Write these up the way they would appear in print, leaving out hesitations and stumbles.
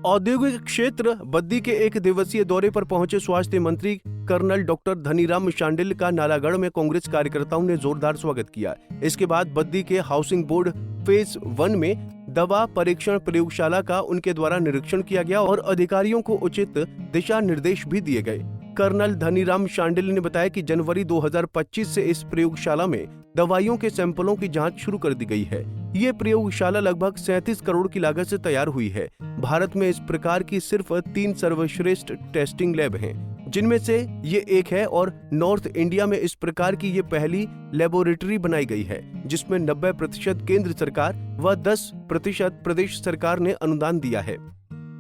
औद्योगिक क्षेत्र बद्दी के एक दिवसीय दौरे पर पहुंचे स्वास्थ्य मंत्री कर्नल डॉक्टर धनीराम शांडिल का नालागढ़ में कांग्रेस कार्यकर्ताओं ने जोरदार स्वागत किया। इसके बाद बद्दी के हाउसिंग बोर्ड फेज 1 में दवा परीक्षण प्रयोगशाला का उनके द्वारा निरीक्षण किया गया और अधिकारियों को उचित दिशा निर्देश भी दिए गए। कर्नल धनीराम शांडिल ने बताया कि जनवरी 2025 से इस प्रयोगशाला में दवाइयों के सैंपलों की जांच शुरू कर दी गई है। ये प्रयोगशाला लगभग 37 करोड़ की लागत से तैयार हुई है। भारत में इस प्रकार की सिर्फ 3 सर्वश्रेष्ठ टेस्टिंग लैब हैं, जिनमें से ये एक है और नॉर्थ इंडिया में इस प्रकार की ये पहली लेबोरेटरी बनाई गई है, जिसमें 90% केंद्र सरकार व 10% प्रदेश सरकार ने अनुदान दिया है।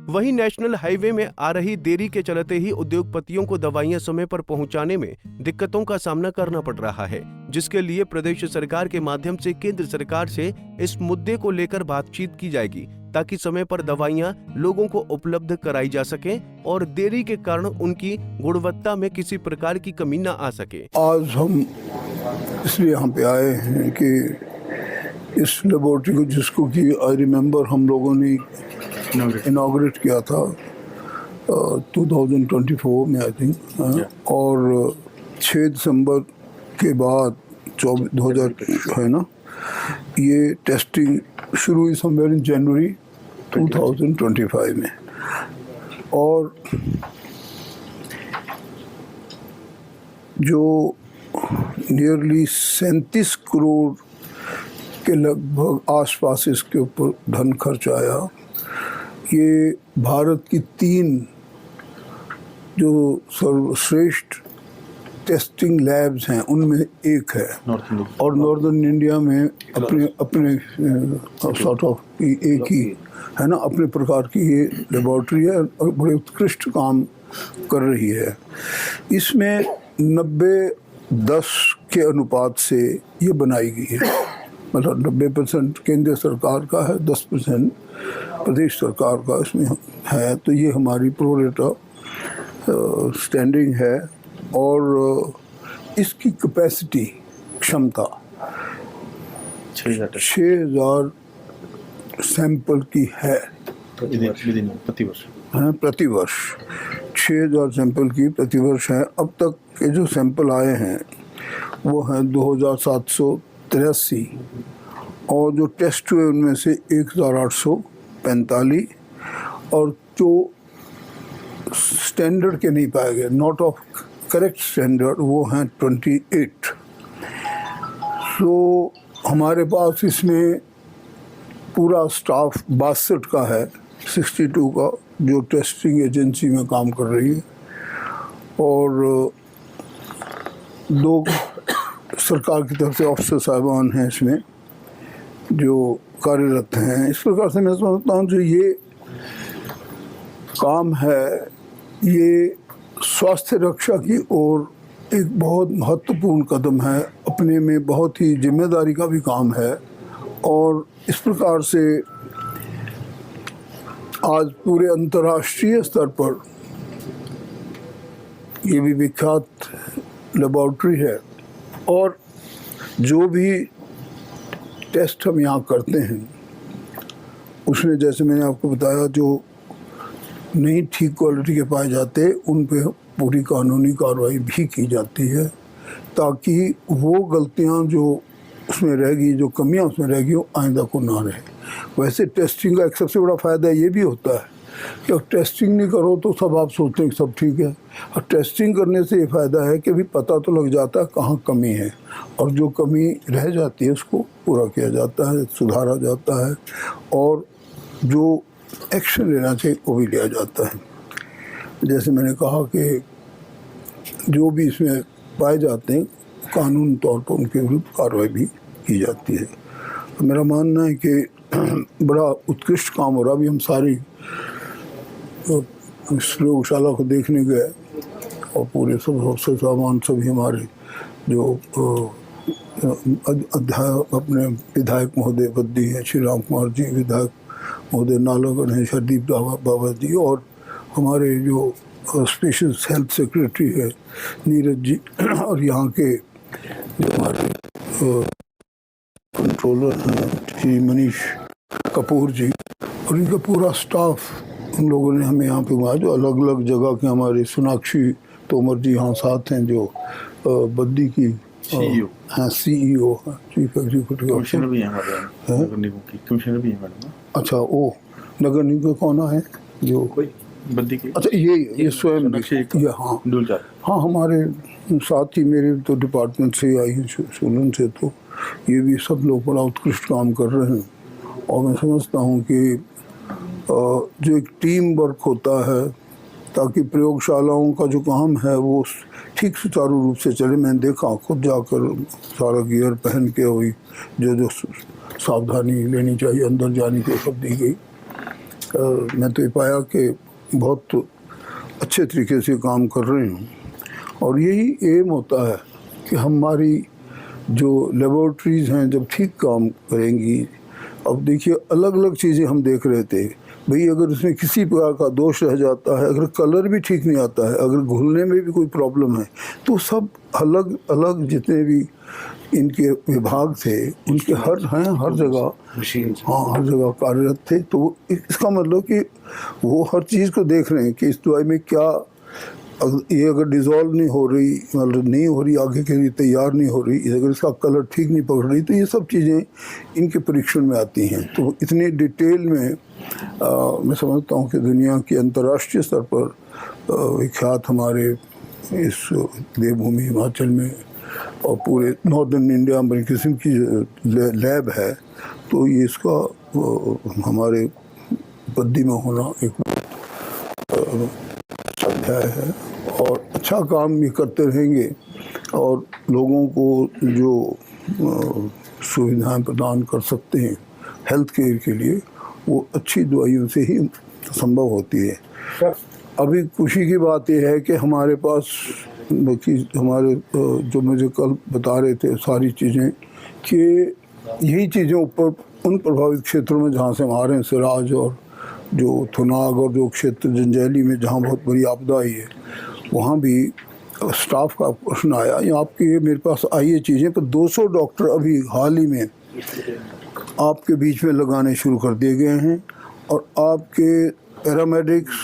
वहीं नेशनल हाईवे में आ रही देरी के चलते ही उद्योगपतियों को दवाइयां समय पर पहुंचाने में दिक्कतों का सामना करना पड़ रहा है, जिसके लिए प्रदेश सरकार के माध्यम से केंद्र सरकार से इस मुद्दे को लेकर बातचीत की जाएगी, ताकि समय पर दवाइयां लोगों को उपलब्ध कराई जा सके और देरी के कारण उनकी गुणवत्ता में किसी प्रकार की कमी न आ सके। आज हम इसलिए यहाँ पे आए हैं कि इस लेबोरेटरी को, जिसको कि आई रिमेम्बर हम लोगों ने इनॉग्रेट किया था 2024 में आई थिंक, और 6 दिसंबर के बाद 2000 है ना, ये टेस्टिंग शुरू हुई समवेयर इन जनवरी 2025 में। और जो नियरली 37 करोड़ के लगभग आसपास इसके ऊपर धन खर्च आया। ये भारत की 3 जो सर्वश्रेष्ठ टेस्टिंग लैब्स हैं उनमें एक है, और नॉर्दर्न इंडिया में अपने सॉर्ट ऑफ एक ही है ना, अपने प्रकार की ये लेबोरेटरी है और बड़े उत्कृष्ट काम कर रही है। इसमें 90-10 के अनुपात से ये बनाई गई है, मतलब 90% केंद्र सरकार का है, 10% प्रदेश सरकार का इसमें है। तो ये हमारी प्रो रेटा स्टैंडिंग है और इसकी कैपेसिटी क्षमता 6000 सैंपल की है प्रति वर्ष। 6000 सैंपल की प्रति वर्ष है। अब तक के जो सैंपल आए हैं वो हैं 2783 और जो टेस्ट हुए उनमें से 1845 और जो स्टैंडर्ड के नहीं पाए गए, नॉट ऑफ करेक्ट स्टैंडर्ड, वो हैं 28। तो हमारे पास इसमें पूरा स्टाफ 62 का है, 62 का, जो टेस्टिंग एजेंसी में काम कर रही है, और 2 सरकार की तरफ से ऑफिसर साहिबान हैं इसमें जो कार्यरत हैं। इस प्रकार से मैं समझता हूँ जो ये काम है ये स्वास्थ्य रक्षा की ओर एक बहुत महत्वपूर्ण कदम है, अपने में बहुत ही जिम्मेदारी का भी काम है। और इस प्रकार से आज पूरे अंतर्राष्ट्रीय स्तर पर ये भी विख्यात लेबोरेटरी है। और जो भी टेस्ट हम यहाँ करते हैं उसमें, जैसे मैंने आपको बताया, जो नहीं ठीक क्वालिटी के पाए जाते उन पे पूरी कानूनी कार्रवाई भी की जाती है, ताकि वो गलतियाँ जो उसमें रहेगी, जो कमियाँ उसमें रहेगी, वो आइंदा को ना रहे। वैसे टेस्टिंग का एक सबसे बड़ा फ़ायदा ये भी होता है कि अब टेस्टिंग नहीं करो तो सब आप सोचते हैं कि सब ठीक है, और टेस्टिंग करने से ये फ़ायदा है कि भी पता तो लग जाता है कहाँ कमी है, और जो कमी रह जाती है उसको पूरा किया जाता है, सुधारा जाता है, और जो एक्शन लेना चाहिए वो भी लिया जाता है। जैसे मैंने कहा कि जो भी इसमें पाए जाते हैं कानून तौर पर उनके विरुद्ध कार्रवाई भी की जाती है। तो मेरा मानना है कि बड़ा उत्कृष्ट काम हो रहा। अभी हम सारी इस प्रयोगशाला को देखने गए और पूरे सब अफसर सामान सभी हमारे जो अध्यायक अपने विधायक महोदय बद्दी हैं, श्री राम कुमार जी विधायक महोदय नालागढ़ हैं, शरदीप बाबा जी, और हमारे जो स्पेशल हेल्थ सेक्रेटरी है नीरज जी, और यहाँ के जो हमारे कंट्रोलर हैं श्री मनीष कपूर जी, और इनका पूरा स्टाफ उन लोगों ने हमें यहाँ पे घुमाया, जो अलग अलग जगह के हमारे सोनाक्षी तोमर जी यहाँ साथ हैं, जो बद्दी की CEO हाँ CEO चीफ एग्जीक्यूटिव कमिश्नर भी हैं हमारे यहाँ, नगर निगम की कमिश्नर भी हैं मैडम। अच्छा, वो नगर निगम कौन है जो कोई बद्दी की? अच्छा, ये स्वयं ये हाँ डुलचा। हाँ, हमारे साथ ही मेरे तो डिपार्टमेंट से आई हैं, सोलन से, तो ये भी सब लोग बड़ा उत्कृष्ट काम कर रहे हैं। और मैं समझता हूँ कि जो एक टीम वर्क होता है, ताकि प्रयोगशालाओं का जो काम है वो ठीक सुचारू रूप से चले। मैंने देखा खुद जाकर, सारा गियर पहन के हुई जो सावधानी लेनी चाहिए अंदर जाने की सब दी गई। मैं तो ये पाया कि बहुत अच्छे तरीके से काम कर रहे हैं। और यही एम होता है कि हमारी जो लेबोरेटरीज़ हैं जब ठीक काम करेंगी। अब देखिए, अलग अलग चीज़ें हम देख रहे थे भाई, अगर उसमें किसी प्रकार का दोष रह जाता है, अगर कलर भी ठीक नहीं आता है, अगर घुलने में भी कोई प्रॉब्लम है, तो सब अलग अलग जितने भी इनके विभाग थे उनके हर जगह हाँ हर जगह कार्यरत थे। तो इसका मतलब कि वो हर चीज़ को देख रहे हैं कि इस दवाई में क्या, ये अगर डिज़ोल्व नहीं हो रही, मतलब नहीं हो रही, आगे के लिए तैयार नहीं हो रही, अगर इसका कलर ठीक नहीं पकड़ रही, तो ये सब चीज़ें इनके परीक्षण में आती हैं। तो इतनी डिटेल में मैं समझता हूँ कि दुनिया की अंतर्राष्ट्रीय स्तर पर विख्यात हमारे इस देवभूमि हिमाचल में और पूरे नॉर्दर्न इंडिया में किस्म की लैब है। तो ये इसका हमारे बद्दी में होना एक अध्याय है और अच्छा काम भी करते रहेंगे। और लोगों को जो सुविधाएं प्रदान कर सकते हैं हेल्थ केयर के लिए, वो अच्छी दवाइयों से ही संभव होती है। अभी खुशी की बात यह है कि हमारे पास हमारे जो मुझे कल बता रहे थे सारी चीज़ें, कि यही चीज़ें ऊपर उन प्रभावित क्षेत्रों में जहाँ से हम आ रहे हैं, सिराज और जो थुनाग और जो क्षेत्र जंजैली में जहाँ बहुत बड़ी आपदा आई है, वहाँ भी स्टाफ का प्रश्न आया। ये आपके मेरे पास आई है चीज़ें, पर 200 डॉक्टर अभी हाल ही में आपके बीच में लगाने शुरू कर दिए गए हैं। और आपके पैरामेडिक्स,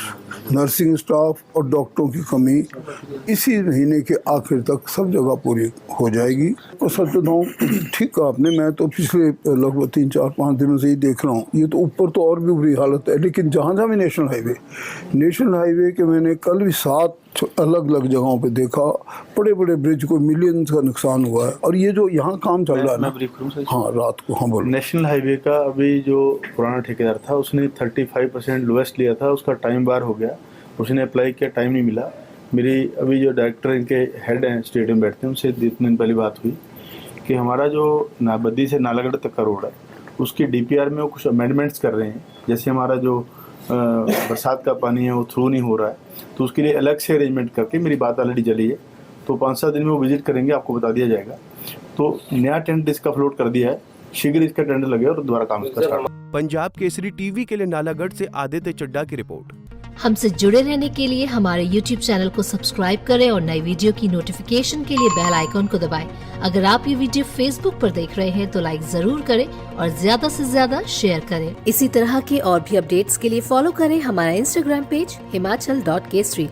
नर्सिंग स्टाफ और डॉक्टरों की कमी इसी महीने के आखिर तक सब जगह पूरी हो जाएगी। तो सच बताऊँ, ठीक कहा आपने, मैं तो पिछले लगभग 3-4-5 दिनों से ही देख रहा हूँ। ये तो ऊपर तो और भी बुरी हालत है, लेकिन जहाँ जहाँ भी नेशनल हाईवे के मैंने कल भी 7 अलग अलग जगहों पे देखा, बड़े बड़े ब्रिज को मिलियंस का नुकसान हुआ है। और ये जो यहाँ काम चल रहा है ना, हाँ रात को, हाँ बोलो। नेशनल हाईवे का अभी जो पुराना ठेकेदार था उसने 35% लोएस्ट लिया था, उसका टाइम बार हो गया, उसने अप्लाई किया, टाइम नहीं मिला। मेरी अभी जो डायरेक्टर इनके हेड हैं स्टेट में बैठते हैं, उनसे 2 दिन पहले बात हुई कि हमारा जो बद्दी से नालागढ़ तक का रोड है उसकी DPR में वो कुछ अमेंडमेंट्स कर रहे हैं। जैसे हमारा जो बरसात का पानी है वो थ्रू नहीं हो रहा है, तो उसके लिए अलग से अरेंजमेंट करके, मेरी बात ऑलरेडी चली है, तो 5-7 दिन में वो विजिट करेंगे, आपको बता दिया जाएगा। तो नया टेंडर इसका फ्लोट कर दिया है, शीघ्र इसका टेंडर लगेगा और दोबारा काम इसका स्टार्ट। पंजाब केसरी टीवी के लिए नालागढ़ से आदित्य चड्डा की रिपोर्ट। हमसे जुड़े रहने के लिए हमारे YouTube चैनल को सब्सक्राइब करें और नई वीडियो की नोटिफिकेशन के लिए बेल आइकॉन को दबाएं। अगर आप ये वीडियो Facebook पर देख रहे हैं तो लाइक जरूर करें और ज्यादा से ज्यादा शेयर करें। इसी तरह के और भी अपडेट्स के लिए फॉलो करें हमारा Instagram पेज himachal.kesri।